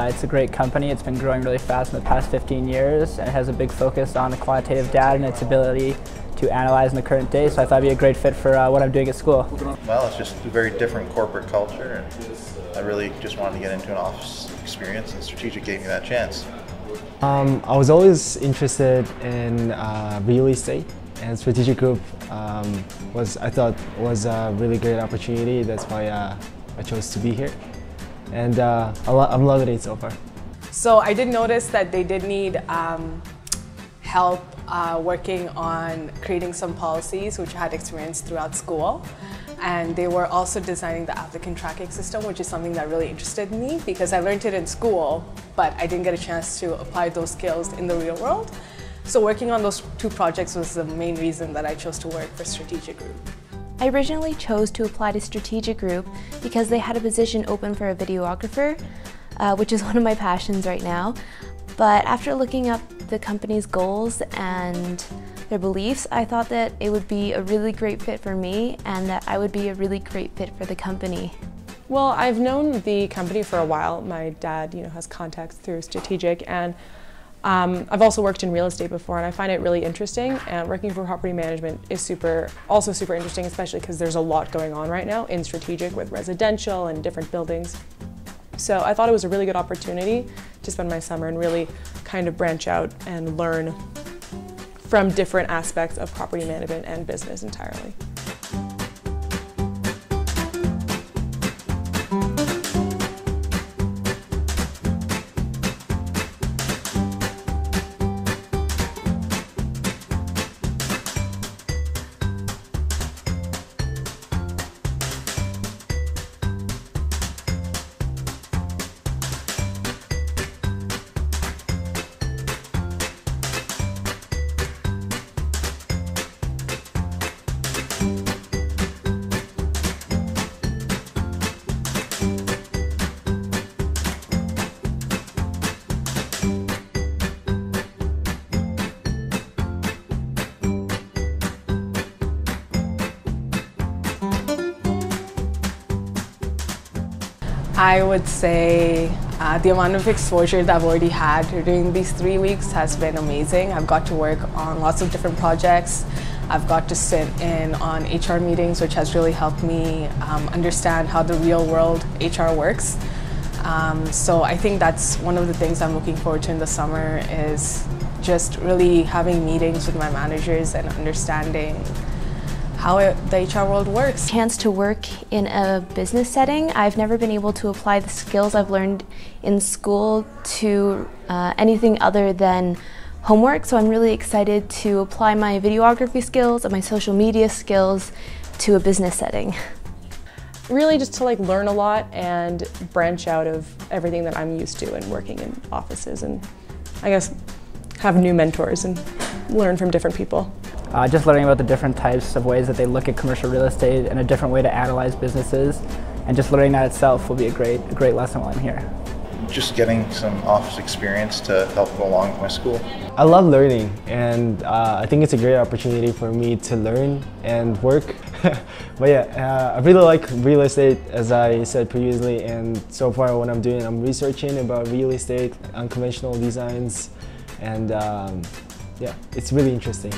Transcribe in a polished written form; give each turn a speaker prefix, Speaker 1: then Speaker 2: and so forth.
Speaker 1: It's a great company. It's been growing really fast in the past 15 years, and it has a big focus on quantitative data and its ability to analyze in the current day, so I thought it'd be a great fit for what I'm doing at school.
Speaker 2: Well, it's just a very different corporate culture, and I really just wanted to get into an office experience, and Strategic gave me that chance.
Speaker 3: I was always interested in real estate, and Strategic Group I thought was a really great opportunity. That's why I chose to be here, and I'm loving it so far.
Speaker 4: So I did notice that they did need help working on creating some policies, which I had experienced throughout school. And they were also designing the applicant tracking system, which is something that really interested me because I learned it in school, but I didn't get a chance to apply those skills in the real world. So working on those two projects was the main reason that I chose to work for Strategic Group.
Speaker 5: I originally chose to apply to Strategic Group because they had a position open for a videographer, which is one of my passions right now. But after looking up the company's goals and their beliefs, I thought that it would be a really great fit for me and that I would be a really great fit for the company.
Speaker 6: Well, I've known the company for a while. My dad, has contacts through Strategic, and I've also worked in real estate before, and I find it really interesting. And working for property management is also super interesting, especially because there's a lot going on right now in Strategic with residential and different buildings. So I thought it was a really good opportunity to spend my summer and really kind of branch out and learn from different aspects of property management and business entirely.
Speaker 4: I would say the amount of exposure that I've already had during these 3 weeks has been amazing. I've got to work on lots of different projects. I've got to sit in on HR meetings, which has really helped me understand how the real world HR works. So I think that's one of the things I'm looking forward to in the summer is just really having meetings with my managers and understanding how the HR world works.
Speaker 5: Chance to work in a business setting. I've never been able to apply the skills I've learned in school to anything other than homework, so I'm really excited to apply my videography skills and my social media skills to a business setting.
Speaker 6: Really just to learn a lot and branch out of everything that I'm used to and working in offices, and I guess have new mentors and learn from different people.
Speaker 1: Just learning about the different types of ways that they look at commercial real estate and a different way to analyze businesses, and just learning that itself will be a great lesson while I'm here.
Speaker 2: Just getting some office experience to help go along with my school.
Speaker 3: I love learning, and I think it's a great opportunity for me to learn and work. But yeah, I really like real estate, as I said previously, and so far what I'm doing, I'm researching about real estate, unconventional designs, and yeah, it's really interesting.